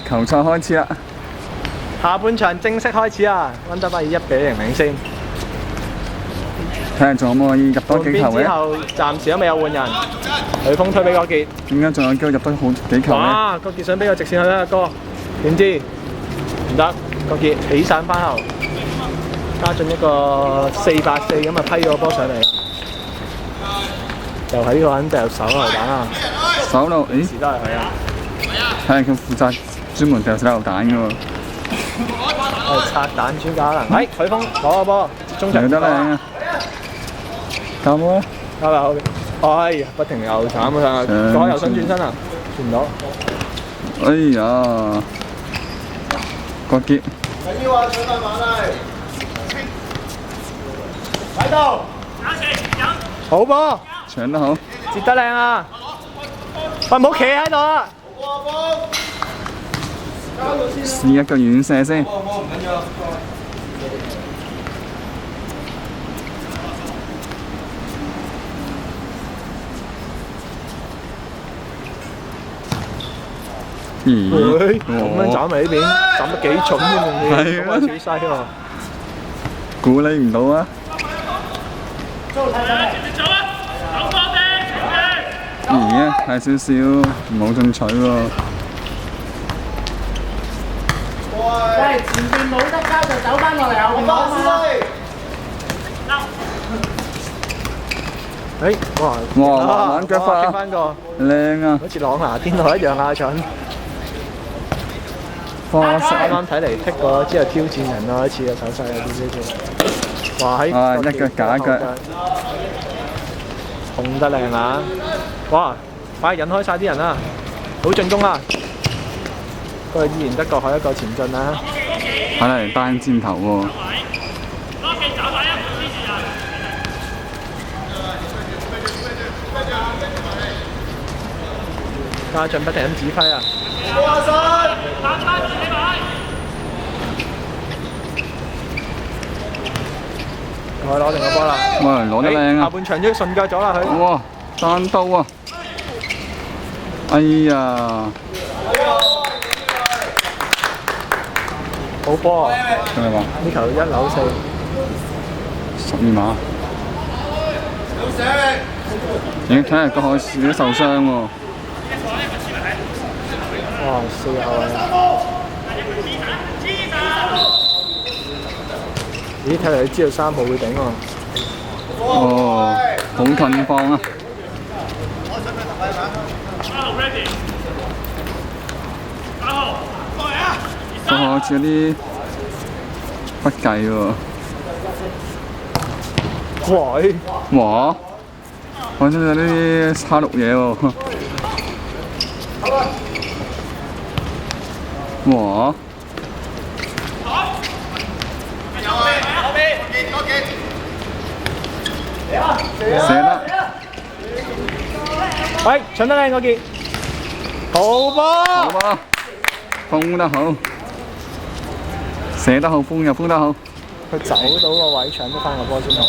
球賽開始啦！下半場正式開始啊！溫德巴爾1-0領先。睇下仲有冇可以入多幾球嘅？之後暫時都未有換人，許峰推俾郭傑。點解仲有機會入多好幾球咧？哇！郭傑想俾個直線去啦，哥，點知唔得？郭傑起散翻後，加進一個4-4咁啊，批咗個波上嚟啦。又喺呢個人掉手榴彈啊！手榴，咦？時都係佢啊！睇下佢負責專門掉手榴彈嘅喎。係拆彈專家可能。許峰攞個波，中場得靚啊！交波啊！交埋後邊。哎呀，不停又慘啊！講又想轉身啊，轉唔到。哎呀，郭傑。喺度。好波。搶得好。接得靚啊！喂，唔好企喺度啊！試一個遠射先。咦？咁樣斬埋呢邊，斬得幾重添啊！係啊，幾犀喎！估你唔到啊！咦？太少少，唔好進取喎。喂，前邊冇得交就走翻落嚟後邊啊嘛！哇！慢慢腳法，翻個靚啊！好似朗拿甸奴一樣啊，蠢！花式啱啱睇嚟剔過之後挑戰人啊，一次嘅手勢有啲少少。哇！喺一腳假腳，控得靚啊！哇！快引開晒啲人啦，好進攻啊！不過依然得個海一個前進啊！睇嚟單箭頭喎。家俊不停咁指揮啊！我攞定個波啦！哇，攞得靚啊！下半場已經順腳咗啦佢。哇，單刀啊！哎呀！好波啊！係嘛？呢球1扭4。12碼。咦？睇下個海士都受傷喎。哇！4後衞。咦？睇嚟佢知道3號會頂喎。哦，好近況啊！個海士有啲不計喎。喂！哇！好似有啲蝦碌嘢喎。哇！射得，喂，搶得靚嗰件，好波！好波，封得好，射得好，封又封得好。佢走到個位，搶得翻個波先好。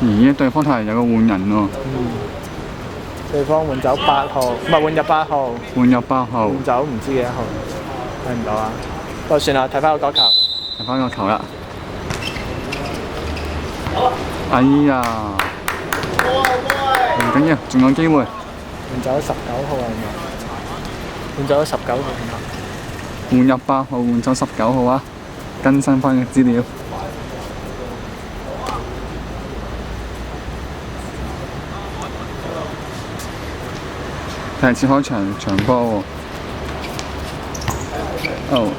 咦？對方睇嚟有個換人喎。對方換走8號，唔係換入8號。換入8號。換走唔知幾多號，睇唔到啊。不過算啦，睇翻個角球。睇翻個球啦。哎呀！唔緊要，仲有機會。換走19號係咪？換走19號係咪？換入8號，換走19號啊！更新翻嘅資料。第一次開長波喎。哦。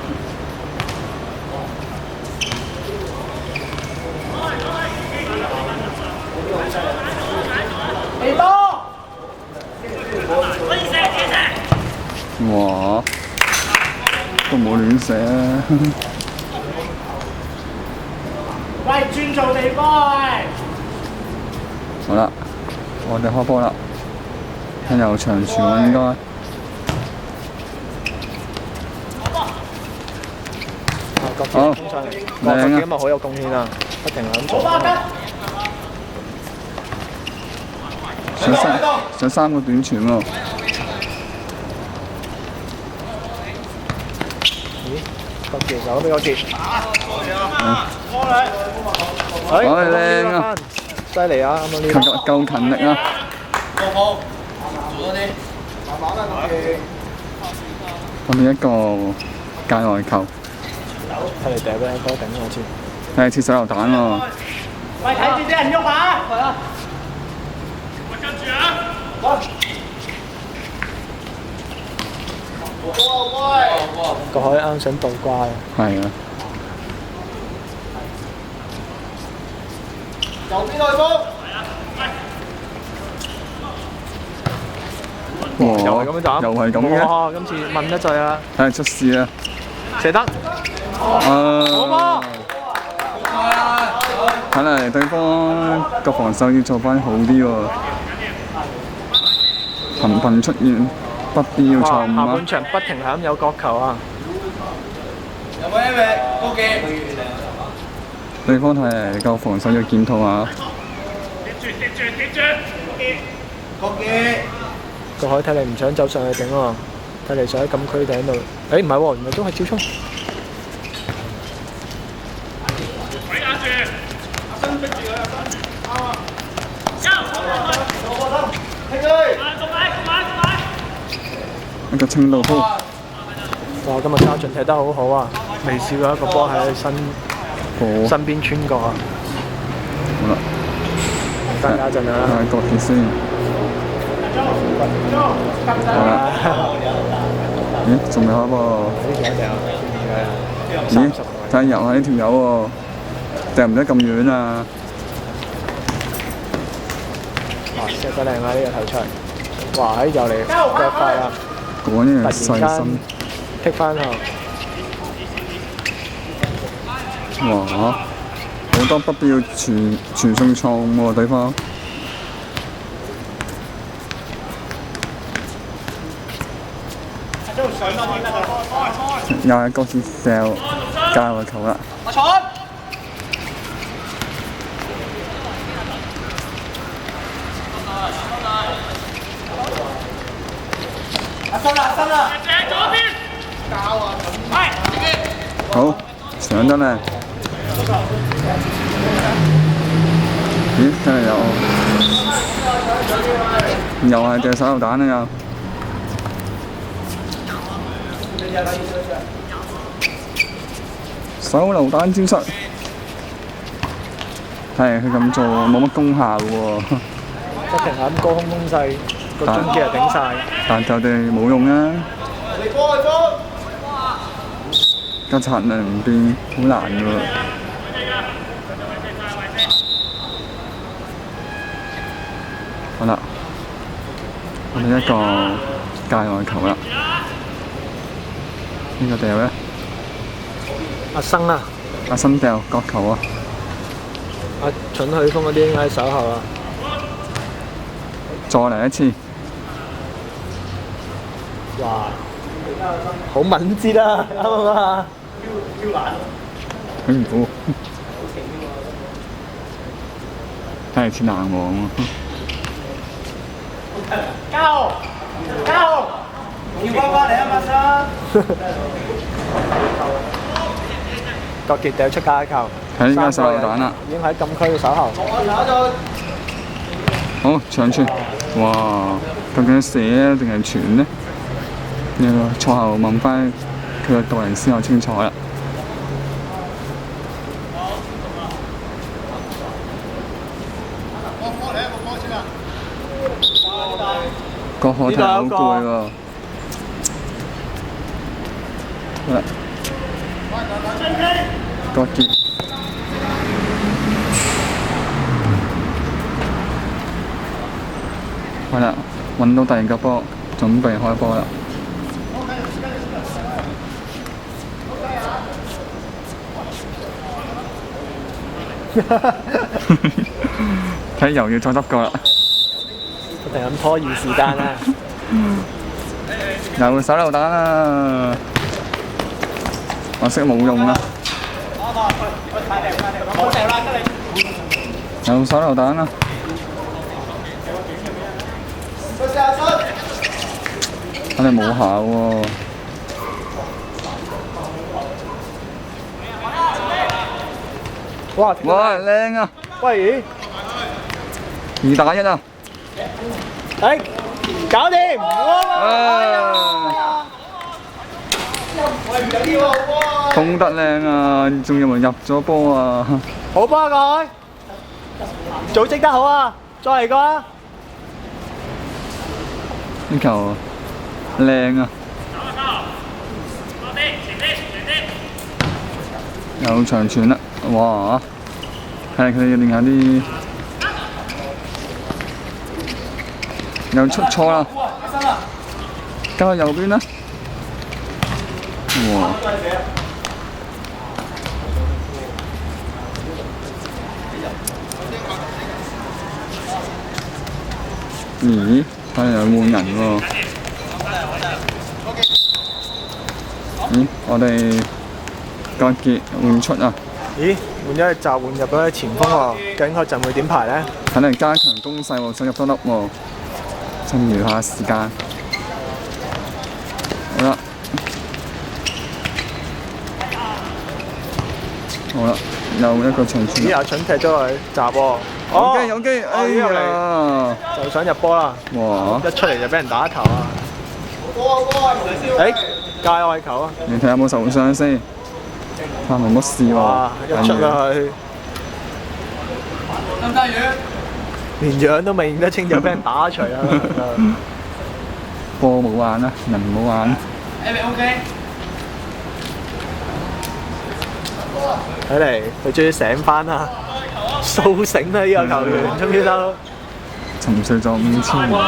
哇！都冇亂射啊！喂，轉做地波喂！好啦，我哋開波啦，睇有長傳喎應該。好，衝上嚟，郭傑今日好有貢獻啊，不停咁做。上3個短傳喎。個傑攞俾個傑。靚啊！犀利啊！啱啱呢個。夠勤力啊！我哋一個界外球，睇嚟掟俾哥頂我先。係切手榴彈喎！喂，睇住啲人喐啊！係啊！跟住啊！個海啱想倒掛。係啊！右邊內波。哇！又係咁樣斬，又係咁嘅。哇！今次問得滯啊！睇下出事啦！射得。好波！睇嚟對方個防守要做翻好啲喎，頻頻出現不必要錯下誤啊半！場不停係咁有角球啊！有冇一位高記？對方睇嚟個防守要檢討下。高記。個海睇嚟唔想走上去頂喎，睇嚟想喺禁區頂度。誒唔係喎，原來都係照衝。一個清道夫，哇！今日家俊踢得好好啊，未試過一個波喺身邊穿過啊！好啦，唔得家俊啊！睇下國傑先。好啦，咦？仲未開波喎？咦？睇下遊下呢條友喎，掟唔得咁遠啊！哇！射得靚啊！呢個頭出嚟，哇！又嚟腳快啦！果然係突然間細心。踢翻後，哇！好多不必要傳送錯誤喎，對方。又係各自射界外球啦。好，上得咧。咦？真係又係隻手榴彈啊！手榴彈招式，係佢咁做冇乜功效喎。不停係咁高空攻勢，個中堅係頂晒。但就哋冇用啊！個策略唔變，好難㗎喎。好啦，我哋一個界外球啦。呢個掉咧，阿生啊，阿新掉角球啊！阿蠢許峰嗰啲應該喺手後啊。再嚟一次，哇！好敏捷啊，啱唔啱啊？佢唔估，睇嚟似難王喎。交要翻嚟啊，馬生！國傑掉出界球，睇呢間手榴彈啦，已經喺禁區嘅手後。好長傳，哇！究竟射啊定係傳呢？呢個賽後問翻佢個導人先有清楚啦。個課題好攰喎。好啦，國傑。係啦，揾到第二個波，準備開波啦。睇又要再執個啦。不停咁拖延時間啊！又手榴彈啊！我識冇用啦。又手榴彈啊！睇嚟冇效喎。哇！哇，靚啊喂， ！2打1啊！誒，搞掂！啊！攻得靚啊！仲有冇入咗波啊？好波啊，各位！組織得好啊！再嚟個啊！呢球靚啊！有長傳啦！哇！睇下佢哋練下啲又出錯啦！交去右邊啦！哇！咦？睇下有換人喎！咦？我哋個傑換出啊！咦？換咗隻閘，換入咗前鋒喎，究竟個陣會點排咧？睇嚟加強攻勢喎，想入多粒喎，趁餘下時間。好啦，好啦，又一個長傳。咦？阿蠢踢咗佢閘喎。有機，哎呀！就想入波啦！哇！一出嚟就俾人打頭啊！誒，界外球啊！你睇下有冇受傷先？發冇乜事喎。哇！一出咗去，連樣都未認得清就俾人打除啦！波冇玩啦，人冇玩。睇嚟佢終於醒翻啦，甦醒啦！呢個球員終於都沉睡咗5000年。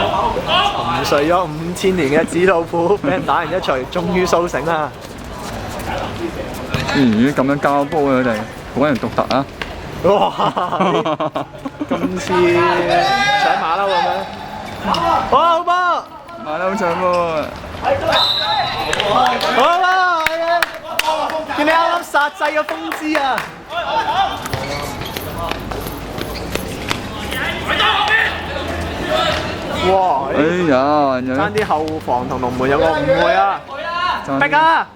沉睡咗5000年嘅紙老虎，俾人打完一錘，終於甦醒啦！咦？咁樣交波佢哋，好人獨特啊！哇！今次搶馬騮咁樣，哇！好波！馬騮搶波！好波！見你啱啱殺制個風姿啊！哇！哎呀，爭啲後防同龍門有個誤會啊！逼啊！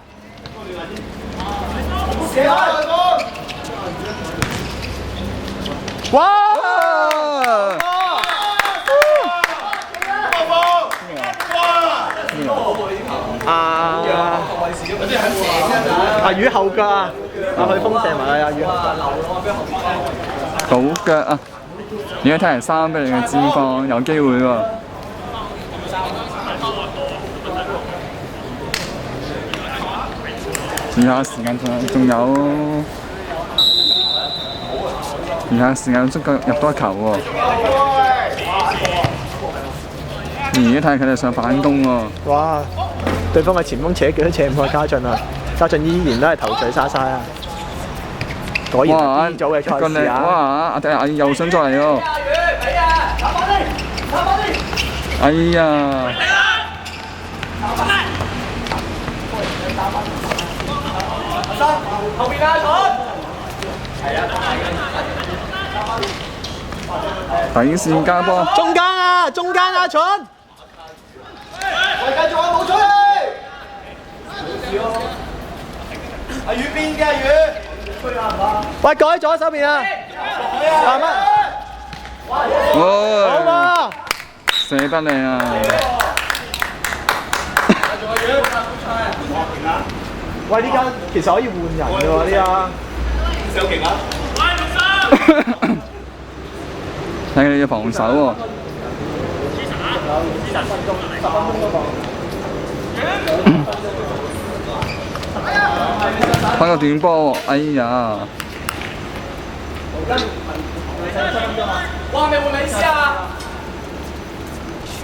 哇！阿魚後腳啊！阿許峰射埋啊！阿魚倒腳啊！而家睇嚟3比0嘅戰況，有機會喎。餘下時間仲有，餘下時間足夠入多一球喎。而家睇佢哋想反攻喎。哇！對方嘅前鋒扯幾都扯唔開家俊啊！家俊依然都係頭嘴沙沙啊！果然係 B 組嘅賽事啊！哇！阿又想再嚟喎！哎呀！後邊阿蠢！底線加波！中間啊！中間阿蠢！喂，繼續啊！冇出去！阿魚邊嘅阿魚？喂，改左手邊啊！阿乜？好嘛！射得靚啊！喂，呢間其實可以換人嘅喎，呢間。有勁啊！睇佢哋嘅防守喎。翻個短波喎，哎呀！哇！未換美斯啊！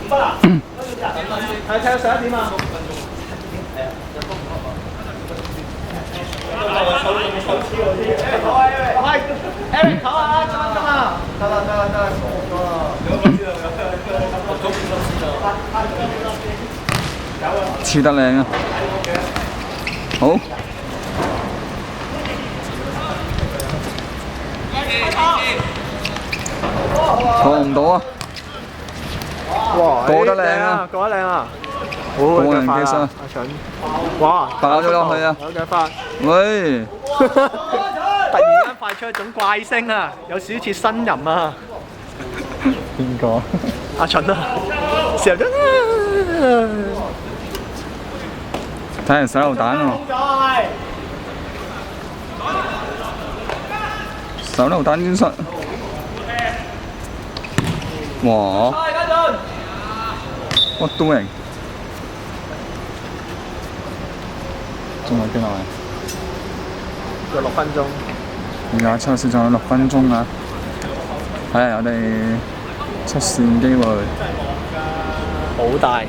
唔得啦！係睇到11點啊！係 Eric 唞下，真啊！得啦，黐得靚啊！好。過唔到啊！哇！過得靚啊！過得靚啊！好嘅腳法啊！阿蠢，哇！爆咗落去啊！有腳法。喂！突然間發出一種怪聲啊，有少少似呻吟啊！邊個？阿秦啊，成日都睇人手榴彈喎！手榴彈戰術，哇！What doing？仲有幾耐？有6分鐘。而家賽事仲有6分鐘啊！睇下我哋出線機會好大，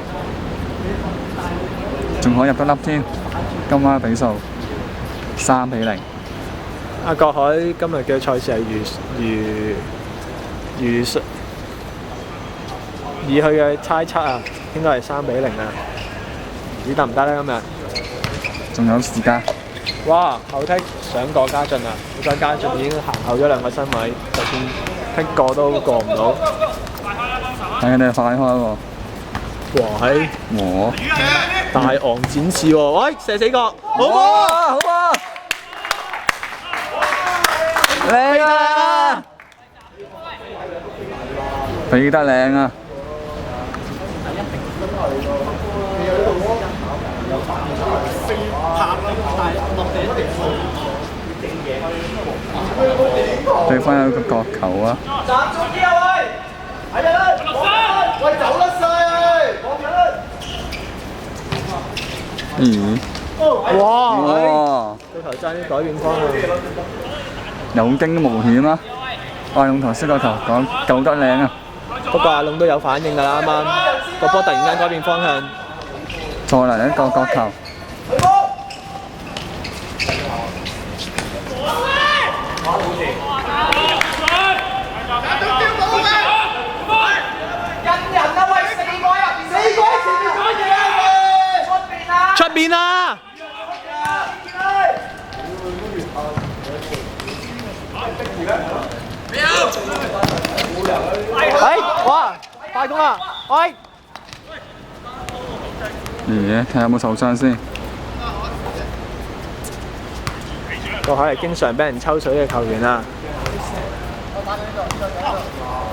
仲可以入得粒添。今晚比數3-0。阿郭海今日嘅賽事係以佢嘅猜測啊，應該係3-0啊！唔知得唔得咧？今日仲有時間。哇！後踢想過家俊啊！好彩家俊已經行後咗2個身位，就算踢過都過唔到。睇佢哋快開喎！哇！喺我大昂展示喎！喂，射死個，好波！好波！靚啊！飛得靚啊！對方有個角球啊！站住啲啊喂！係啊！喂，走甩晒！咦？哇！哇！個頭爭啲改變方向。有驚無險啊！阿勇頭先個球救得靚啊！不過阿龍都有反應㗎啦，啱啱個波突然間改變方向。再嚟一個角球。出面啊！喂，哇，快攻啊！喂，咦？睇下有冇受傷先。郭海係經常俾人抽水嘅球員啊！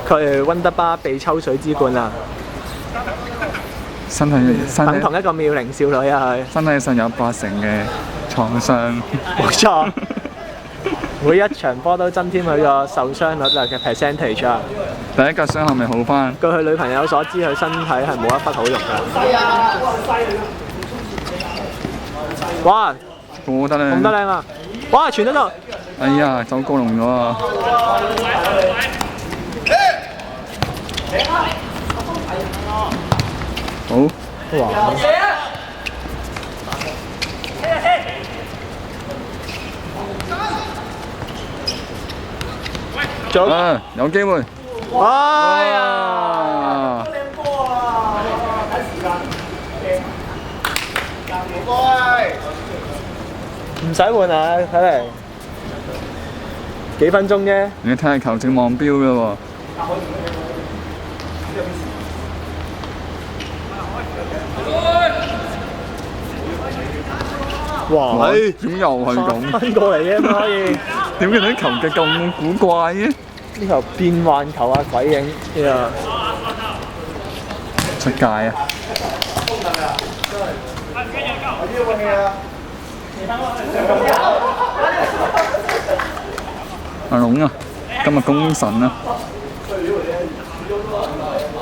佢係溫德巴被抽水之冠啊！身體等同一個妙齡少女啊！佢身體上有80%嘅創傷。冇錯，每一場波都增添佢個受傷率嘅 percentage 啊！第一腳傷後未好翻。據佢女朋友所知，佢身體係冇一忽好肉㗎。哇！過得靚。咁得靚啊！哇！傳得到。哎呀，走高龍咗啊！好。哇！啊，有機會。哎呀！唔使換啊，睇嚟幾分鐘啫。你睇下球證望錶嘅喎。哇！點又係咁？翻過嚟嘅可以。點解啲球技咁古怪嘅？呢球變幻球啊，鬼影呢個出界啊！阿龍啊，今日功臣啊！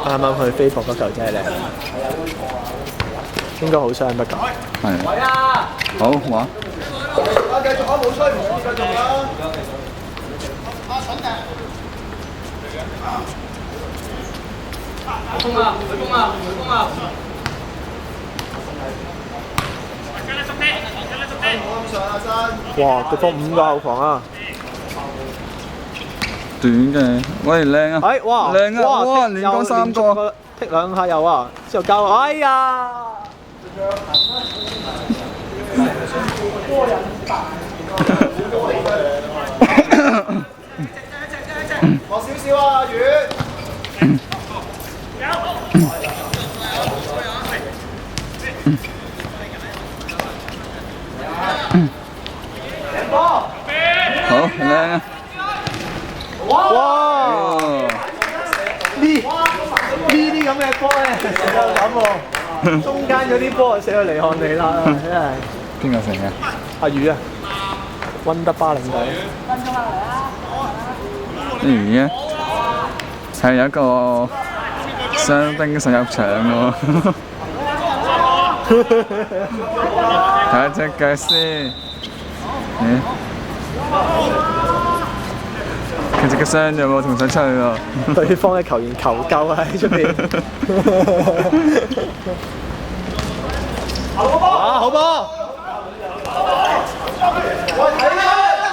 啱啱去飛撲嗰球真係靚，應該好傷不過。係。好玩。繼續啊！冇吹唔好，繼續啦。回攻啊！回攻啊！回攻啊！哇！對方5個後防啊！短嘅，喂靚啊！哎哇！靚啊！哇，連講3個，踢2下有啊，之後交，哎呀！落少少啊，遠。好靚啊！咁喎，中間嗰啲波就射去離岸嚟啦，真係。邊個成嘅？阿宇啊，温德巴領隊。咦？係有一個傷兵想入場喎。睇下隻腳先。佢隻腳傷咗喎，仲想出去喎。對方嘅球員求救啊喺出邊。啊，好波！喂，睇啦，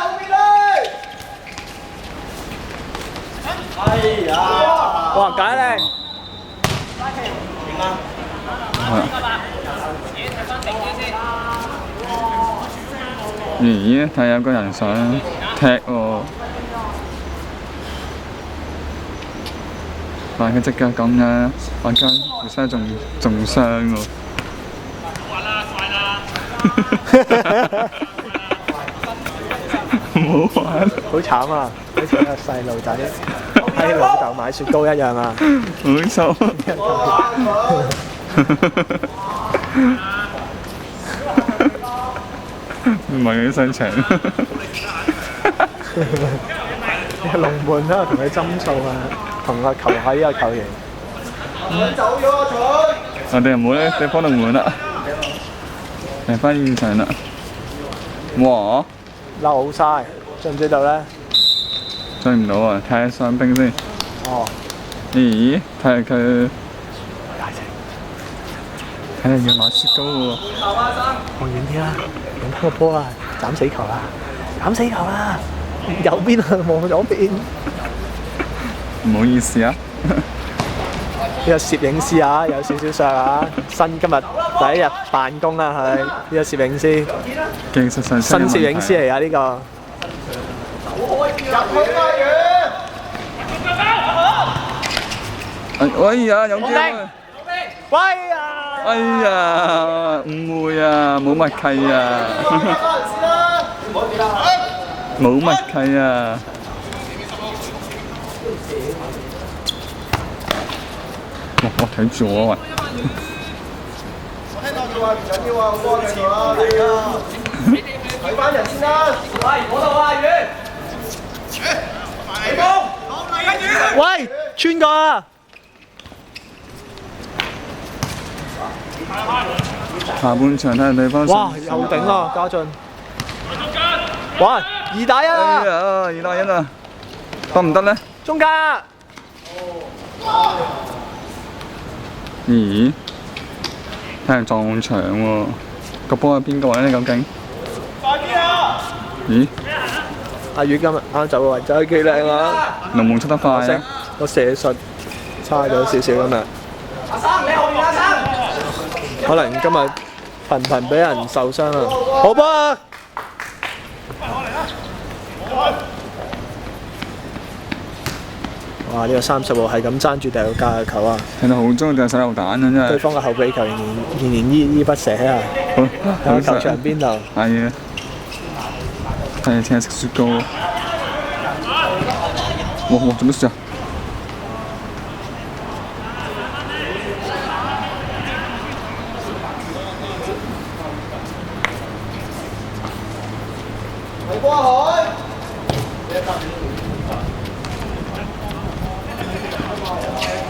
後邊咧！哎呀！哇，解靚！咦？睇有個人想踢喎。但係佢隻腳咁嘅，我驚佢身仲傷喎。唔好玩，好慘啊！好似個細路仔喺老豆買雪糕一樣啊！冇錯。唔係佢上場。龍門都有同佢針數啊，同個球喺個球員。走咗啊，徐！我哋又冇咧，對方龍門啦，嚟翻現場啦。哇！嬲晒，追唔追到咧？追唔到啊！睇下傷兵先。哦。咦？睇下佢。睇下要攞雪糕喎。望遠啲啦，望翻個波啊！斬死球啦！斬死球啦！右邊啊，望左邊。唔好意思啊。呢個攝影師啊，有少少削啊！今日第一日辦公啊，係呢個攝影師。技術上新攝影師嚟啊！呢個。入去花園！哎呀，有機會！喂啊！哎呀，誤會啊，冇默契啊！冇默契啊！我睇住我啊！我聽到佢話唔緊要啊，好幫你做啦，嚟啊！睇翻人先啦！喂，我度啊，遠！起攻！喂，穿過啊！下半場睇下對方。哇！又頂啦，家俊。哇！2打1啊！哎呀，2打1啊！得唔得咧？中間啊！咦？睇人撞牆喎，個波係邊個咧？究竟？快啲啊！咦？阿宇今日啱走嘅位置幾靚啊！龍門出得快啊！我射術差咗少少今日。阿生，你後面阿生。可能今日頻頻俾人受傷啊！好波啊！哇！呢個30號係咁爭住掉架球啊！睇到好中意掟手榴彈啊！真係。對方嘅後備球員仍然依不捨啊！喺球場邊度？係啊！睇下請食雪糕。哇！做乜事啊？嚟過海。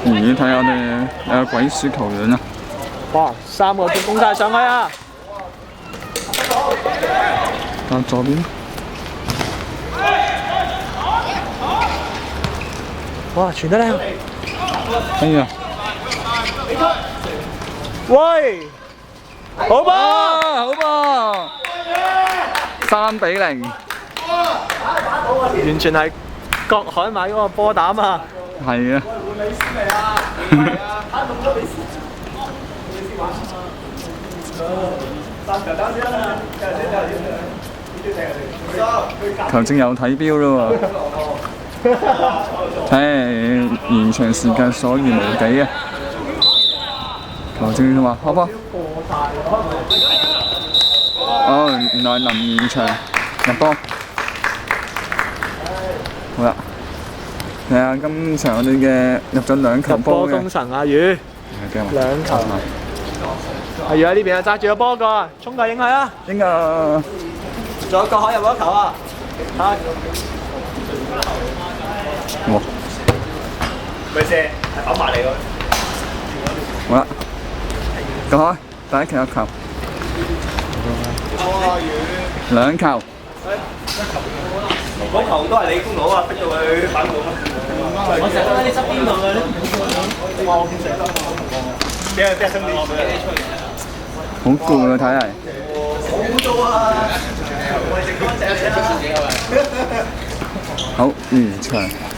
咦？睇下我哋有個鬼鼠球員啊！哇！3個進攻晒上去啊！啊，左邊。哇！傳得靚！哎呀！喂！好波！好波！3比0。完全係郭海買嗰個波膽啊！係啊！球證有睇錶咯喎，睇延長時間所餘無幾啊！球證話：好波！哦，原來臨延長入波。好啦，睇下今場我哋嘅入咗2球波嘅。入波功臣阿宇。兩球。係要喺呢邊啊！揸住個波個，衝過影佢啊！應該仲有個可以入一球啊！嚇！哇！咪射，係揼埋嚟㗎。好啦，過開，第一球一球，兩球。嗰球都係你功勞啊！逼到佢反攻啊！我成日都喺你側邊度嘅。哇！我見成俾身啲水好攰啊！睇嚟。好污糟啊！我哋食乾淨啊！好，完場。